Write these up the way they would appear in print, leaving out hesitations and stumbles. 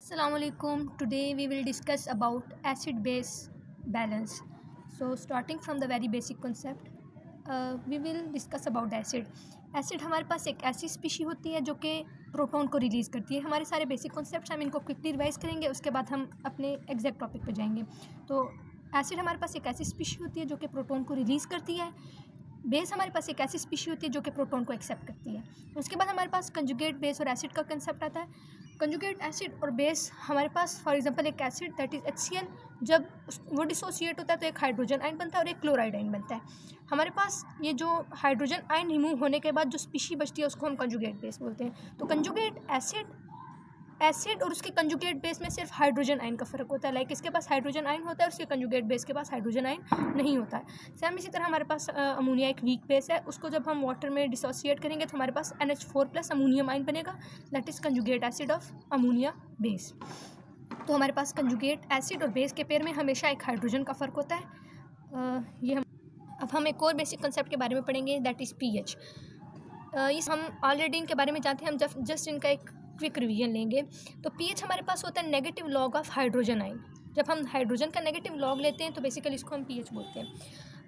Assalamualaikum. Today we will discuss about acid base balance. So starting from the very basic concept, we will discuss about acid. Acid हमारे पास एक ऐसी species होती है जो कि proton को रिलीज़ करती है. हमारे सारे बेसिक कॉन्सेप्ट्स हम इनको क्विकली रिवाइज करेंगे, उसके बाद हम अपने एग्जैक्ट टॉपिक पे जाएंगे. तो एसिड हमारे पास एक ऐसी स्पीशी होती है जो कि प्रोटॉन को रिलीज़ करती है. बेस हमारे पास एक ऐसी स्पीशी होती है जो कि प्रोटॉन को एक्सेप्ट करती है. उसके बाद हमारे पास कंजुगेट बेस और एसिड का कंसेप्ट आता है. कंजुगेट एसिड और बेस हमारे पास फॉर एग्जांपल एक एसिड दैट इज़ HCl, जब वो डिसोसिएट होता है तो एक हाइड्रोजन आयन बनता है और एक क्लोराइड आयन बनता है. हमारे पास ये जो हाइड्रोजन आयन रिमूव होने के बाद जो स्पीशी बचती है उसको हम कंजुगेट बेस बोलते हैं. तो कंजुगेट एसिड और उसके कंजुगेट बेस में सिर्फ हाइड्रोजन आयन का फ़र्क होता है. लाइक इसके पास हाइड्रोजन आयन होता है और उसके कंजुगेट बेस के पास हाइड्रोजन आयन नहीं होता है. सेम इसी तरह हमारे पास अमोनिया एक वीक बेस है. उसको जब हम वाटर में डिसोसिएट करेंगे तो हमारे पास NH4+ अमोनियम आयन बनेगा. That is conjugate acid of ammonia base. तो हमारे पास कंजुगेट एसिड और बेस के पेयर में हमेशा एक हाइड्रोजन का फ़र्क होता है. अब हम एक और बेसिक कंसेप्ट के बारे में पढ़ेंगे, दैट इज़ pH. इस हम ऑलरेडी इनके बारे में जानते हैं, हम जस्ट इनका एक क्विक रिवीजन लेंगे. तो pH हमारे पास होता है negative log of hydrogen ion. जब हम हाइड्रोजन का नेगेटिव लॉग लेते हैं तो बेसिकली इसको हम pH बोलते हैं.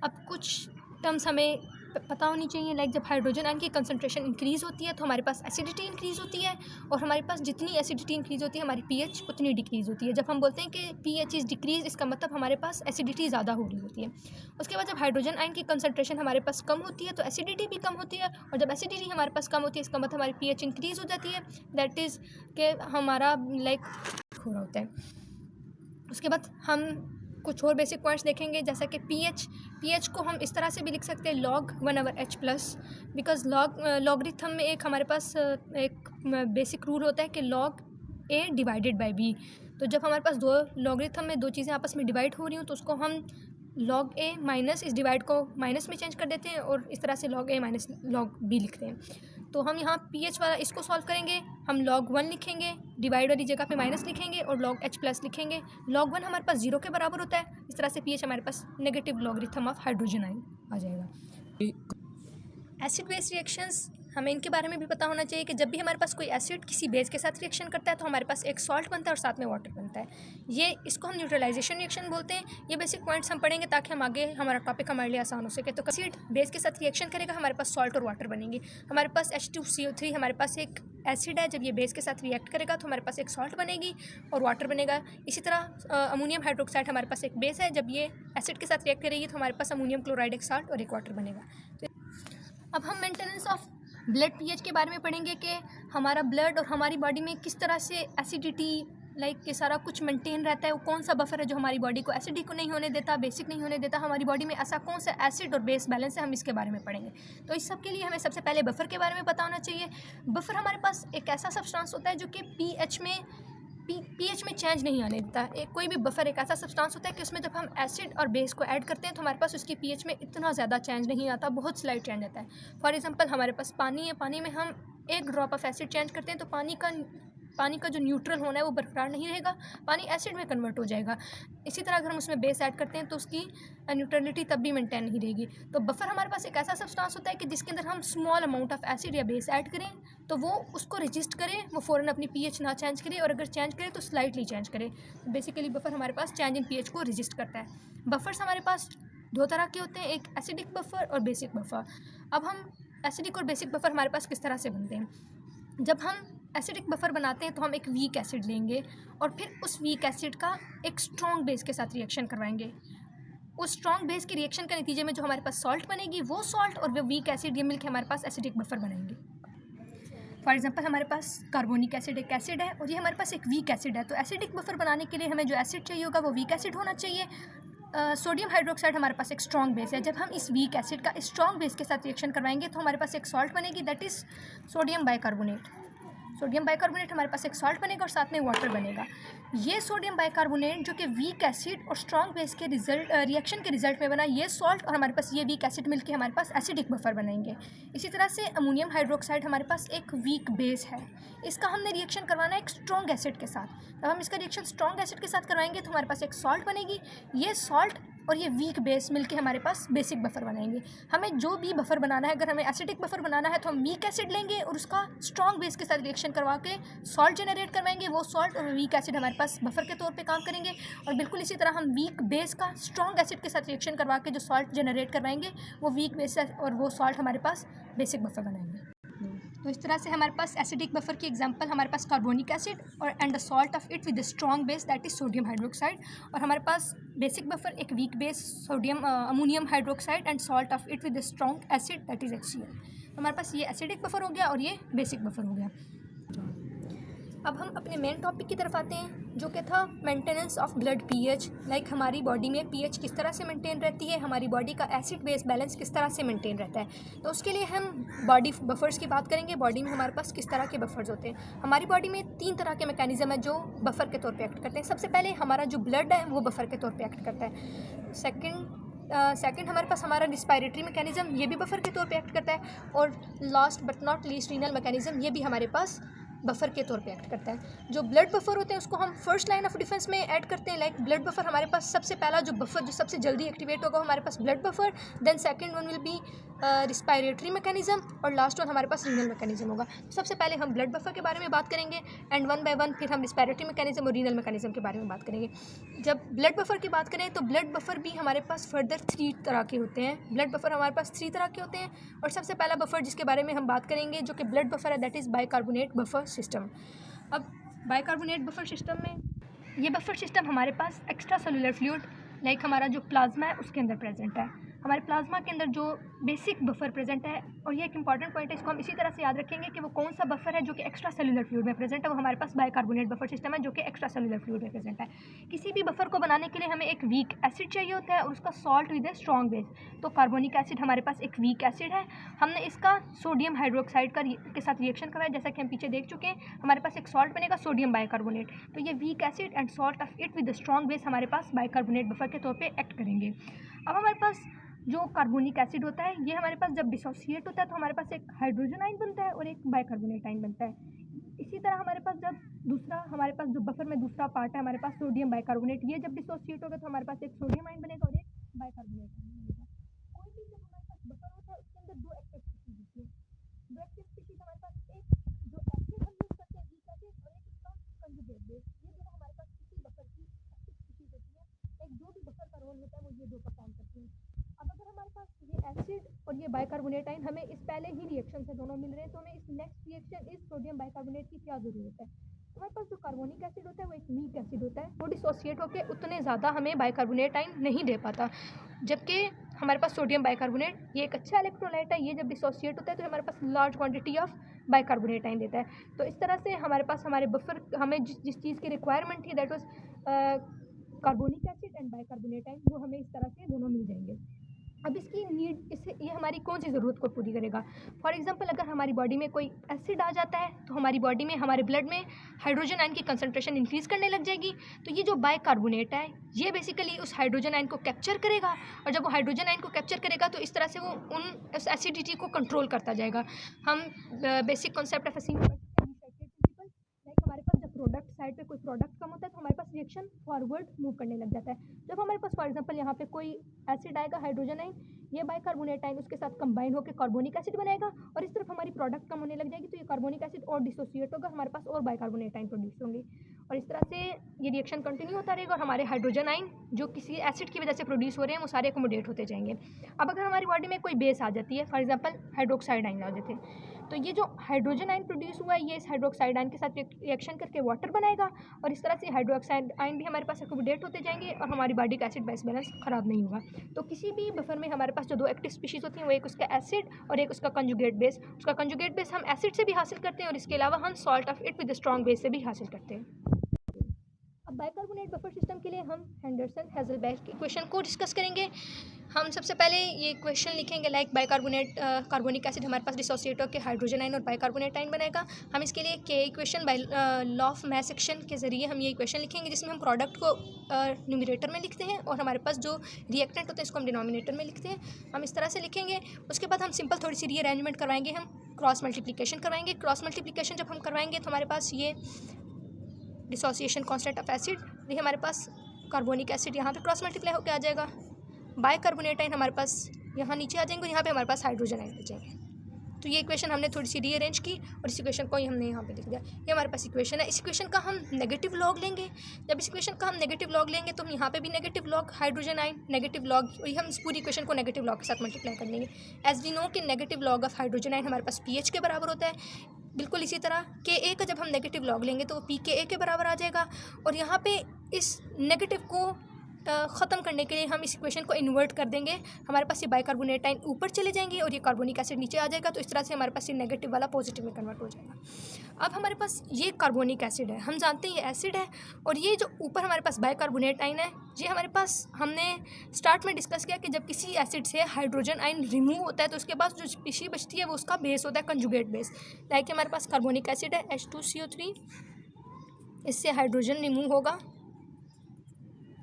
अब कुछ टर्म्स हमें पता होनी चाहिए. लाइक जब हाइड्रोजन आयन की कंसनट्रेशन इंक्रीज़ होती है तो हमारे पास एसिडिटी इंक्रीज़ होती है, और हमारे पास जितनी एसिडिटी इंक्रीज़ होती है हमारी pH उतनी डिक्रीज़ होती है. जब हम बोलते हैं कि pH इज़ डिक्रीज़, इसका मतलब हमारे पास एसिडिटी ज़्यादा हो रही होती है. उसके बाद जब हाइड्रोजन आयन की कंसनट्रेशन हमारे पास कम होती है तो एसिडिटी भी कम होती है, और जब एसिडिटी हमारे पास कम होती है इसका मतलब हमारी pH इंक्रीज़ हो जाती है. दैट इज़ के हमारा लाइक हो रहा होता है. उसके बाद हम कुछ और बेसिक पॉइंट्स देखेंगे, जैसा कि pH को हम इस तरह से भी लिख सकते हैं log 1/H+, बिकॉज लॉगरिथम में एक हमारे पास एक बेसिक रूल होता है कि log A divided by B. तो जब हमारे पास दो लॉगरिथम में दो चीज़ें आपस में डिवाइड हो रही हूँ तो उसको हम log A माइनस इस डिवाइड को माइनस में चेंज कर देते हैं और इस तरह से log A minus log B लिखते हैं. तो हम यहाँ pH वाला इसको सॉल्व करेंगे. हम log 1 लिखेंगे, डिवाइड वाली जगह पे माइनस लिखेंगे और log H+ लिखेंगे. log 1 हमारे पास 0 के बराबर होता है. इस तरह से pH हमारे पास negative logarithm of hydrogen ion आ जाएगा. एसिड बेस रिएक्शंस, हमें इनके बारे में भी पता होना चाहिए कि जब भी हमारे पास कोई एसिड किसी बेस के साथ रिएक्शन करता है तो हमारे पास एक सॉल्ट बनता है और साथ में वाटर बनता है. इसको हम न्यूट्रलाइजेशन रिएक्शन बोलते हैं. ये बेसिक पॉइंट्स हम पढ़ेंगे ताकि हम आगे हमारा टॉपिक हमारे लिए आसान हो सके. तो एसिड बेस के साथ रिएक्शन करेगा, हमारे पास सॉल्ट और वाटर बनेंगे. हमारे पास H2CO3 हमारे पास एक एसिड है. जब ये बेस के साथ रिएक्ट करेगा तो हमारे पास एक सॉल्ट बनेगी और वाटर बनेगा. इसी तरह अमोनियम हाइड्रोक्साइड हमारे पास एक बेस है. जब ये एसिड के साथ रिएक्ट करेगी तो हमारे पास अमोनियम क्लोराइड एक सॉल्ट और एक वाटर बनेगा. तो अब हम मेंटेनेंस ऑफ ब्लड pH के बारे में पढ़ेंगे कि हमारा ब्लड और हमारी बॉडी में किस तरह से एसिडिटी लाइक ये सारा कुछ मेंटेन रहता है. वो कौन सा बफर है जो हमारी बॉडी को एसिडिक को नहीं होने देता, बेसिक नहीं होने देता. हमारी बॉडी में ऐसा कौन सा एसिड और बेस बैलेंस है, हम इसके बारे में पढ़ेंगे. तो इस सब के लिए हमें सबसे पहले बफर के बारे में पता होना चाहिए. बफर हमारे पास एक ऐसा सब्सटेंस होता है जो कि pH में चेंज नहीं आने देता. कोई भी बफर एक ऐसा सब्सटेंस होता है कि उसमें जब हम एसिड और बेस को ऐड करते हैं तो हमारे पास उसकी pH में इतना ज़्यादा चेंज नहीं आता, बहुत स्लाइट चेंज आता है. फॉर एग्जांपल हमारे पास पानी है, पानी में हम एक ड्रॉप ऑफ एसिड चेंज करते हैं तो पानी का जो न्यूट्रल होना है वो बरकरार नहीं रहेगा, पानी एसिड में कन्वर्ट हो जाएगा. इसी तरह अगर हम उसमें बेस ऐड करते हैं तो उसकी न्यूट्रलिटी तब भी मेंटेन नहीं रहेगी. तो बफर हमारे पास एक ऐसा सब्सटेंस होता है कि जिसके अंदर हम स्मॉल अमाउंट ऑफ एसिड या बेस ऐड करें तो वो उसको रजिस्ट करे, वो फ़ौरन अपनी pH ना चेंज करे, और अगर चेंज करे तो स्लाइटली चेंज करे. तो बेसिकली बफर हमारे पास चेंज इन pH को रजिस्ट करता है. बफर्स हमारे पास दो तरह के होते हैं, एक एसिडिक बफर और बेसिक बफर. अब हम एसिडिक और बेसिक बफर हमारे पास किस तरह से बनते हैं. जब हम एसिडिक बफर बनाते हैं तो हम एक वीक एसिड लेंगे और फिर उस वीक एसिड का एक स्ट्रॉन्ग बेस के साथ रिएक्शन करवाएंगे. उस स्ट्रॉन्ग बेस के रिएक्शन के नतीजे में जो हमारे पास सॉल्ट बनेगी, वो सॉल्ट और वो वीक एसिड ये मिलकर हमारे पास एसिडिक बफर बनाएंगे. फॉर एग्जांपल हमारे पास कार्बोनिक एसिड एक एसिड है और ये हमारे पास एक वीक एसिड है. तो एसिडिक बफर बनाने के लिए हमें जो एसिड चाहिए होगा वो वीक एसिड होना चाहिए. सोडियम हाइड्रोक्साइड हमारे पास एक स्ट्रॉन्ग बेस है. जब हम इस वीक एसिड का स्ट्रॉन्ग बेस के साथ रिएक्शन करवाएंगे तो हमारे पास एक सॉल्ट बनेगी, that is sodium bicarbonate. Sodium bicarbonate हमारे पास एक सॉल्ट बनेगा और साथ में वाटर बनेगा. ये सोडियम बाइकार्बोनेट जो कि वीक एसिड और स्ट्रॉन्ग बेस के रिएक्शन के रिजल्ट में बना, ये सॉल्ट और हमारे पास ये वीक एसिड मिलकर हमारे पास एसिडिक बफर बनाएंगे. इसी तरह से अमोनियम हाइड्रोक्साइड हमारे पास एक वीक बेस है. इसका हमने रिएक्शन करवाना है एक स्ट्रॉन्ग एसिड के साथ. जब हम इसका रिएक्शन स्ट्रॉन्ग एसिड के साथ करवाएंगे तो हमारे पास एक सॉल्ट बनेगी. ये सॉल्ट और ये वीक बेस मिलके हमारे पास बेसिक बफर बनाएंगे। हमें जो भी बफर बनाना है, अगर हमें एसिडिक बफर बनाना है तो हम वीक एसिड लेंगे और उसका स्ट्रॉन्ग बेस के साथ रिएक्शन करवा के सॉल्ट जनरेट करवाएंगे। वो सॉल्ट और वीक एसिड हमारे पास बफर के तौर पे काम करेंगे, और बिल्कुल इसी तरह हम वीक बेस का स्ट्रॉन्ग एसिड के साथ रिएक्शन करवा के जो सॉल्ट जनरेट करवाएंगे वो वीक बेस और वो सॉल्ट हमारे पास बेसिक बफर बनाएंगे। तो इस तरह से हमारे पास एसिडिक बफर की एग्जांपल हमारे पास कार्बोनिक एसिड और and the salt of it with strong base that is sodium hydroxide, और हमारे पास बेसिक बफर एक weak base sodium ammonium hydroxide and salt of it with strong acid that is HCl। तो हमारे पास ये acidic buffer हो गया और ये बेसिक बफर हो गया। अब हम अपने मेन टॉपिक की तरफ आते हैं जो कि था maintenance of blood pH. Like हमारी बॉडी में पीएच किस तरह से मेंटेन रहती है, हमारी बॉडी का एसिड बेस बैलेंस किस तरह से मेंटेन रहता है। तो उसके लिए हम बॉडी बफर्स की बात करेंगे। बॉडी में हमारे पास किस तरह के बफर्स होते हैं। हमारी बॉडी में 3 तरह के मैकेनिज्म है जो बफर के तौर पर एक्ट करते हैं। सबसे पहले हमारा जो ब्लड है वो बफर के तौर पर एक्ट करता है। सेकंड हमारे पास हमारा रिस्पायरेटरी मैकेनिज्म, ये भी बफर के तौर पे एक्ट करता है। और last but not least renal mechanism, ये भी हमारे पास बफर के तौर पे एक्ट करता है। जो ब्लड बफर होते हैं उसको हम फर्स्ट लाइन ऑफ डिफेंस में ऐड करते हैं। लाइक ब्लड बफर हमारे पास सबसे पहला जो बफर जो सबसे जल्दी एक्टिवेट होगा हमारे पास blood buffer, then second one will be respiratory mechanism, और लास्ट वन हमारे पास रीनल मैकेनिज्म होगा। सबसे पहले हम ब्लड बफर के बारे में बात करेंगे एंड वन बाय वन फिर हम रिस्पायरेटरी मैकेनिज्म और रीनल मैकेनिज्म के बारे में बात करेंगे। जब ब्लड बफर की बात करें तो ब्लड बफर भी हमारे पास फर्दर 3 तरह के होते हैं। ब्लड बफर हमारे पास 3 तरह के होते हैं, और सबसे पहला बफर जिसके बारे में हम बात करेंगे जो कि ब्लड बफर है that is bicarbonate buffer system. अब बाइकार्बोनेट बफर सिस्टम में ये बफर सिस्टम हमारे पास एक्स्ट्रा सेलुलर फ्लूइड लाइक हमारा जो प्लाज्मा है उसके अंदर प्रेजेंट है। हमारे प्लाज्मा के अंदर जो बेसिक बफर प्रेजेंट है, और ये एक इंपॉर्टेंट पॉइंट है, इसको हम इसी तरह से याद रखेंगे कि वो कौन सा बफर है जो कि एक्स्ट्रा सेलुलर फ्लूइड में प्रेजेंट है। वो हमारे पास बाइकार्बोनेट बफर सिस्टम है जो कि एक्स्ट्रा सेलुलर फ्लूइड में प्रेजेंट है। किसी भी बफर को बनाने के लिए हमें एक वीक एसिड चाहिए होता है और उसका salt with a strong base. तो कार्बोनिक एसिड हमारे पास एक वीक एसिड है। हमने इसका सोडियम हाइड्रोक्साइड के साथ रिएक्शन कराया, जैसा कि हम पीछे देख चुके हैं। हमारे पास एक सॉल्ट बनेगा सोडियम बाइकार्बोनेट। तो ये weak acid and salt of it with strong base हमारे पास बाइकार्बोनेट बफर के तौर पर एक्ट करेंगे। अब हमारे पास जो कार्बोनिक एसिड होता है ये हमारे पास जब डिसोसिएट होता है तो हमारे पास एक हाइड्रोजन आयन बनता है और एक बाइकार्बोनेट आयन बनता है। इसी तरह हमारे पास जब दूसरा हमारे पास जो बफर में दूसरा पार्ट है हमारे पास सोडियम बाइकार्बोनेट, ये जब डिसोसिएट होगा तो हमारे पास एक सोडियम आयन बनेगा और एक बाइकार्बोनेट आयन बनेगा। कोई भी जब हमारे पास बफर होता है उसके अंदर 2 एक्टिव स्पीशीज होती है। 2 एक्टिव स्पीशीज हमारे पास एक जो एसिड हम यूज करते हैं वीक एसिड, और एक इसका कंजुगेट बेस। ये दोनों हमारे पास किसी बफर की एक्टिव स्पीशीज होती है। एक जो भी बफर का रोल होता है वो ये 2 परफॉर्म करती है। अब अगर हमारे पास ये एसिड और ये बाइकार्बोनेट आयन हमें इस पहले ही रिएक्शन से दोनों मिल रहे हैं, तो हमें इस नेक्स्ट रिएक्शन इस सोडियम बाइकार्बोनेट की क्या ज़रूरत है। हमारे पास जो कार्बोनिक एसिड होता है वो एक वीक एसिड होता है, वो डिसोसिएट होकर उतने ज़्यादा हमें बाइकार्बोनेट आयन नहीं दे पाता। जबकि हमारे पास सोडियम बाइकार्बोनेट ये एक अच्छा इलेक्ट्रोलाइट है, ये जब डिसोसिएट होता है तो हमारे पास large quantity of bicarbonate ion देता है। तो इस तरह से हमारे पास हमारे बफर हमें जिस चीज़ की रिक्वायरमेंट थी that was carbonic acid and bicarbonate ion, वो हमें इस तरह से दोनों मिल जाएंगे। अब इसकी नीड इससे ये हमारी कौन सी ज़रूरत को पूरी करेगा। फॉर एग्जांपल अगर हमारी बॉडी में कोई एसिड आ जाता है तो हमारी बॉडी में हमारे ब्लड में हाइड्रोजन आयन की कंसंट्रेशन इंक्रीज़ करने लग जाएगी। तो ये जो बाइकार्बोनेट है ये बेसिकली उस हाइड्रोजन आयन को कैप्चर करेगा, और जब वो हाइड्रोजन आयन को कैप्चर करेगा तो इस तरह से वो उस एसिडिटी को कंट्रोल करता जाएगा। हम बेसिक कॉन्सेप्ट ऑफ लाइक हमारे पास जब प्रोडक्ट साइड पे कोई प्रोडक्ट कम होता है तो हमारे पास रिएक्शन फॉरवर्ड मूव करने लग जाता है। जब हमारे पास फॉर एग्जांपल यहाँ पे कोई एसिड आएगा हाइड्रोजन आयन, ये बाइकार्बोनेट आयन उसके साथ कंबाइन होकर कार्बोनिक एसिड बनाएगा, और इस तरफ हमारी प्रोडक्ट कम होने लग जाएगी तो ये कार्बोनिक एसिड और डिसोसिएट होगा, हमारे पास और बाइकार्बोनेट आयन प्रोड्यूस होंगे, और इस तरह से ये रिएक्शन कंटिन्यू होता रहेगा और हमारे हाइड्रोजन आयन जो किसी एसिड की वजह से प्रोड्यूस हो रहे हैं वो सारे अकोमोडेट होते जाएंगे। अब अगर हमारी बॉडी में कोई बेस आ जाती है, फॉर एग्जाम्पल हाइड्रोक्साइड आयन आ जाते हैं, तो ये जो हाइड्रोजन आयन प्रोड्यूस हुआ है ये इस हाइड्रोक्साइड आयन के साथ रिएक्शन करके वाटर बनाएगा, और इस तरह से हाइड्रोक्साइड आयन भी हमारे पास अकोमोडेट होते जाएंगे और हमारी बॉडी का एसिड बेस बैलेंस खराब नहीं होगा। तो किसी भी बफर में हमारे पास जो 2 एक्टिव स्पीशीज होती हैं वो एक उसका एसिड और एक उसका कंजुगेट बेस। उसका कंजुगेट बेस हम एसिड से भी हासिल करते हैं और इसके अलावा हम salt of it with strong base से भी हासिल करते हैं। अब बाइकार्बोनेट बफर सिस्टम के लिए हम हेंडरसन हेज़लबैक इक्वेशन को डिस्कस करेंगे। हम सबसे पहले ये इक्वेशन लिखेंगे लाइक बाइकार्बोनेट कार्बोनिक एसिड हमारे पास डिसोसिएट होकर हाइड्रोजन आयन और बाइकार्बोनेट आयन बनाएगा। हम इसके लिए के equation by law of mass action के ज़रिए हम ये इक्वेशन लिखेंगे, जिसमें हम प्रोडक्ट को न्यूमरेटर में लिखते हैं और हमारे पास जो रिएक्टेंट होते हैं इसको हम डिनोमिनेटर में लिखते हैं। हम इस तरह से लिखेंगे। उसके बाद हम सिंपल थोड़ी सी रीअरेंजमेंट करवाएंगे, हम क्रॉस मल्टीप्लिकेशन करवाएंगे। क्रॉस मल्टीप्लिकेशन जब हम करवाएंगे तो हमारे पास ये डिसोसिएशन कांस्टेंट ऑफ एसिड, ये हमारे पास कार्बोनिक एसिड यहाँ पे क्रॉस मल्टीप्लाई होकर आ जाएगा, बाइकार्बोनेट आयन हमारे पास यहाँ नीचे आ जाएंगे और यहाँ पे हमारे पास हाइड्रोजन आयन बचेंगे। तो ये इक्वेशन हमने थोड़ी सी रीअरेंज की और इस इक्वेशन को हमने यहाँ पे लिख दिया। ये हमारे पास इक्वेशन है। इस इक्वेशन का हम नेगेटिव लॉग लेंगे। जब इस इक्वेशन का हम नेगेटिव लॉग लेंगे तो हम यहाँ पे भी negative log hydrogen ion negative log, और हम इस पूरी इक्वेशन को नेगेटिव लॉग के साथ मल्टीप्लाई कर लेंगे। एज वी नो कि negative log of hydrogen ion हमारे पास पीएच के बराबर होता है। बिल्कुल इसी तरह के ए का जब हम नेगेटिव लॉग लेंगे तो पी के ए के बराबर आ जाएगा। और यहाँ पे इस नेगेटिव को ख़त्म करने के लिए हम इस इक्वेशन को इन्वर्ट कर देंगे। हमारे पास ये बाइकार्बोनेट आयन ऊपर चले जाएंगे और ये कार्बोनिक एसिड नीचे आ जाएगा। तो इस तरह से हमारे पास ये नेगेटिव वाला पॉजिटिव में कन्वर्ट हो जाएगा। अब हमारे पास ये कार्बोनिक एसिड है, हम जानते हैं ये एसिड है, और ये जो ऊपर हमारे पास बाइकार्बोनेट आयन है, ये हमारे पास हमने स्टार्ट में डिस्कस किया कि जब किसी एसिड से हाइड्रोजन आयन रिमूव होता है तो उसके पास जो स्पीशीज बचती है वो उसका बेस होता है, कंजुगेट बेस। लाइक हमारे पास कार्बोनिक एसिड है H2CO3, इससे हाइड्रोजन रिमूव होगा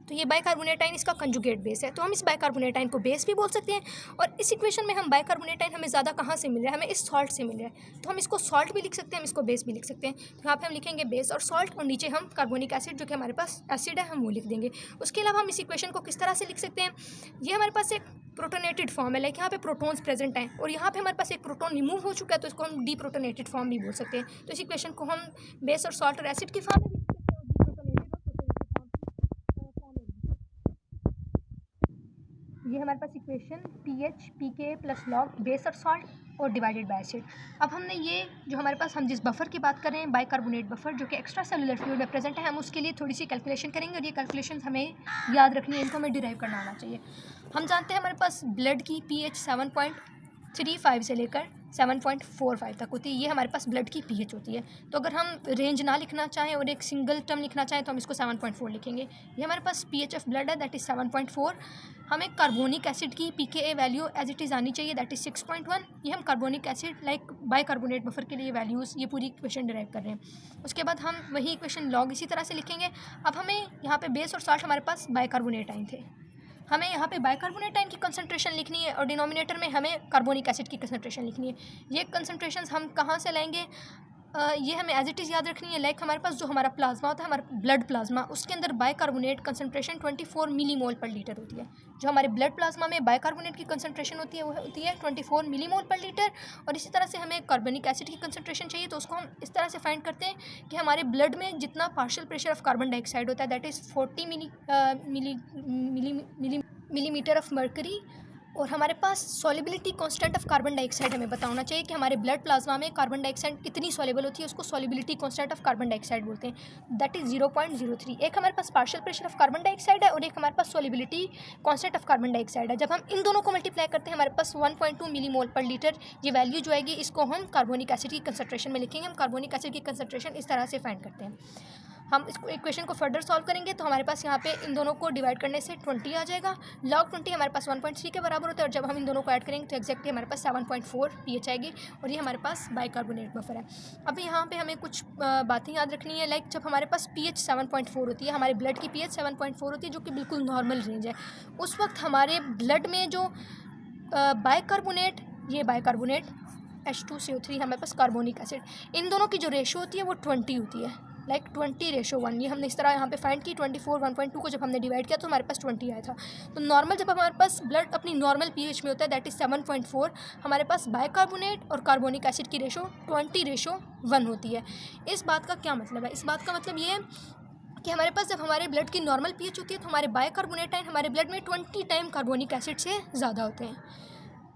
तो ये बाइकार्बोनेट आयन इसका कंजुगेट बेस है। तो हम इस बाइकार्बोनेट आयन को बेस भी बोल सकते हैं। और इस इक्वेशन में हम बाइकार्बोनेट आयन हमें ज़्यादा कहाँ से मिल रहा है, हमें इस सॉल्ट से मिल रहा है। तो हम इसको सॉल्ट भी लिख सकते हैं, हम इसको बेस भी लिख सकते हैं। तो यहाँ पे हम लिखेंगे बेस और सॉल्ट, और नीचे हम कार्बोनिक एसिड जो कि हमारे पास एसिड है हम वो लिख देंगे। उसके अलावा हम इस इक्वेशन को किस तरह से लिख सकते हैं, ये हमारे पास एक प्रोटोनेटेड फॉर्म है, लाइक यहाँ पे प्रोटॉन्स प्रेजेंट हैं और यहाँ पे हमारे पास एक प्रोटॉन रिमूव हो चुका है, तो इसको हम डीप्रोटोनेटेड फॉर्म भी बोल सकते हैं। तो इस इक्वेशन को हम बेस और सॉल्ट और एसिड की फॉर्म में ये हमारे पास इक्वेशन पीएच पीके प्लस लॉग बेस और सॉल्ट और डिवाइडेड बाय एसिड। अब हमने ये जो हमारे पास हम जिस बफर की बात कर रहे हैं बाइकार्बोनेट बफर जो कि एक्स्ट्रा सेलुलर फ्लूइड में प्रेजेंट है, हम उसके लिए थोड़ी सी कैलकुलेशन करेंगे और ये कैलकुलेशन हमें याद रखनी है, इनको हमें डिराइव करना आना चाहिए। हम जानते हैं हमारे पास ब्लड की पीएच 7.35 से लेकर 7.45 तक होती है, ये हमारे पास ब्लड की पीएच होती है। तो अगर हम रेंज ना लिखना चाहें और एक सिंगल टर्म लिखना चाहें तो हम इसको 7.4 लिखेंगे। ये हमारे पास पीएच ऑफ ब्लड है, दैट इज़ 7.4। हमें कार्बोनिक एसिड की pKa value as it is आनी चाहिए, दैट इज़ 6.1। ये हम carbonic acid like bicarbonate buffer के लिए वैल्यूज़ ये पूरी इक्वेशन डिराइव कर रहे हैं। उसके बाद हम वही इक्वेशन लॉग इसी तरह से लिखेंगे। अब हमें यहाँ पे बेस और सॉल्ट हमारे पास बाइकार्बोनेट आयन थे, हमें यहाँ पे बाइकार्बोनेट आयन की कंसंट्रेशन लिखनी है और डिनोमिनेटर में हमें कार्बोनिक एसिड की कंसंट्रेशन लिखनी है। ये कंसंट्रेशंस हम कहाँ से लाएंगे, ये हमें एज इट इज़ याद रखनी है। लाइक हमारे पास जो हमारा प्लाज्मा होता है, हमारा ब्लड प्लाज्मा, उसके अंदर बाइकार्बोनेट कंसंट्रेशन 24 मिलीमोल पर लीटर होती है। जो हमारे ब्लड प्लाज्मा में बाइकार्बोनेट की कंसंट्रेशन होती है वो होती है 24 मिलीमोल पर लीटर। और इसी तरह से हमें कार्बनिक एसिड की कंसंट्रेशन चाहिए, तो उसको हम इस तरह से फाइंड करते हैं कि हमारे ब्लड में जितना partial pressure of carbon dioxide होता है that is 40 millimetre of mercury, और हमारे पास solubility constant of carbon dioxide हमें बताना चाहिए कि हमारे ब्लड प्लाज्मा में कार्बन डाइऑक्साइड कितनी सॉल्युबल होती है, उसको solubility constant of carbon dioxide बोलते हैं, दैट इज़ 0.03। एक हमारे पास partial pressure of carbon dioxide है और एक हमारे पास solubility constant of carbon dioxide है। जब हम इन दोनों को मल्टीप्लाई करते हैं हमारे पास 1.2 मिलीमोल पर लीटर ये वैल्यू जो आएगी, इसको हम कार्बोनिक एसिड की कंसंट्रेशन में लिखेंगे। हम कार्बोनिक एसिड की कंसंट्रेशन इस तरह से फाइंड करते हैं। हम इसको इक्वेशन को फर्दर सॉल्व करेंगे तो हमारे पास यहाँ पे इन दोनों को डिवाइड करने से 20 आ जाएगा। लॉग 20 हमारे पास 1.3 के बराबर होता है और जब हम इन दोनों को ऐड करेंगे तो एक्जैक्टली हमारे पास 7.4 पीएच आएगी और ये हमारे पास बाइकार्बोनेट बफर है। अभी यहाँ पे हमें कुछ बातें याद रखनी है, लाइक जब हमारे पास पीएच 7.4 होती है, हमारे ब्लड की पीएच 7.4 होती है जो कि बिल्कुल नॉर्मल रेंज है, उस वक्त हमारे ब्लड में जो बाइकार्बोनेट, ये बाइकार्बोनेट H2CO3 हमारे पास कार्बोनिक एसिड, इन दोनों की जो रेशो होती है वो 20 होती है, लाइक 20:1। ये हमने इस तरह यहाँ पे फाइंड की 24 1.2 को जब हमने डिवाइड किया तो हमारे पास 20 आया था। तो नॉर्मल जब हमारे पास ब्लड अपनी नॉर्मल पीएच में होता है दैट इज़ 7.4, हमारे पास बाइकार्बोनेट और कार्बोनिक एसिड की रेशो 20:1 होती है। इस बात का क्या मतलब है, इस बात का मतलब ये है कि हमारे पास जब हमारे ब्लड की नॉर्मल पीएच होती है तो हमारे बाइकार्बोनेट आयन हमारे ब्लड में 20 टाइम कार्बोनिक एसिड से ज़्यादा होते हैं।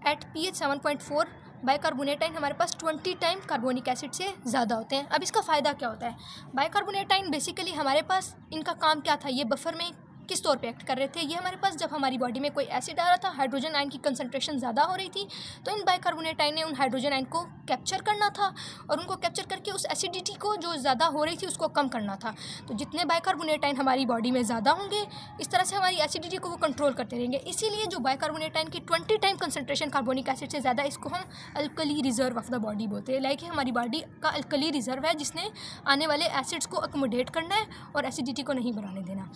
एट पीएच 7.4 बाइकार्बोनेट आयन हमारे पास 20 टाइम कार्बोनिक एसिड से ज़्यादा होते हैं। अब इसका फ़ायदा क्या होता है, बाइकार्बोनेट आयन बेसिकली हमारे पास इनका काम क्या था, ये बफर में किस तौर पे एक्ट कर रहे थे, ये हमारे पास जब हमारी बॉडी में कोई एसिड आ रहा था, हाइड्रोजन आयन की कंसंट्रेशन ज़्यादा हो रही थी, तो इन बाइकार्बोनेट आयन ने उन हाइड्रोजन आयन को कैप्चर करना था और उनको कैप्चर करके उस एसिडिटी को जो ज़्यादा हो रही थी उसको कम करना था। तो जितने बाइकार्बोनेट आयन हमारी बॉडी में ज़्यादा होंगे इस तरह से हमारी एसिडिटी को वो कंट्रोल करते रहेंगे। इसीलिए जो बाइकार्बोनेट आयन की 20 टाइम कंसंट्रेशन कार्बोनिक एसिड से ज़्यादा, इसको हम alkali reserve of the body बोलते हैं। लाइक हमारी बॉडी का अल्कली रिजर्व है जिसने आने वाले एसिड्स को अकोमोडेट करना है और एसिडिटी को नहीं बढ़ाने देना।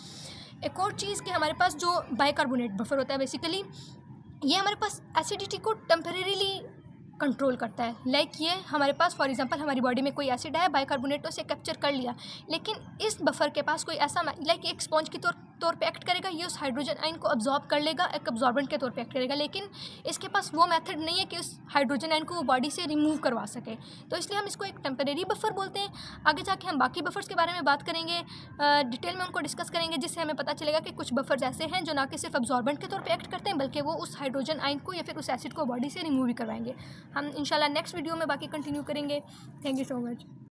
एक और चीज़ कि हमारे पास जो बाइकार्बोनेट बफर होता है बेसिकली ये हमारे पास एसिडिटी को टेम्परेरीली कंट्रोल करता है। लाइक ये हमारे पास फॉर एग्जांपल हमारी बॉडी में कोई एसिड है, बाइकार्बोनेट से कैप्चर कर लिया, लेकिन इस बफर के पास कोई ऐसा लाइक एक स्पॉन्ज की तौर पे एक्ट करेगा, ये उस हाइड्रोजन आयन को अब्जॉर्ब कर लेगा, एक अब्जॉर्बेंट के तौर पे एक्ट करेगा, लेकिन इसके पास वो मेथड नहीं है कि उस हाइड्रोजन आयन को वो बॉडी से रिमूव करवा सके। तो इसलिए हम इसको एक टेम्परेरी बफर बोलते हैं। आगे जाके हम बाकी बफर्स के बारे में बात करेंगे, डिटेल में उनको डिस्कस करेंगे, जिससे हमें पता चलेगा कि कुछ बफर्स ऐसे हैं जो ना कि सिर्फ अब्जॉर्बेंट के तौर पे एक्ट करते हैं, बल्कि वो उस हाइड्रोजन आयन को या फिर उस एसिड को बॉडी से रिमूव भी करवाएंगे। हम इंशाल्लाह नेक्स्ट वीडियो में बाकी कंटिन्यू करेंगे। Thank you so much.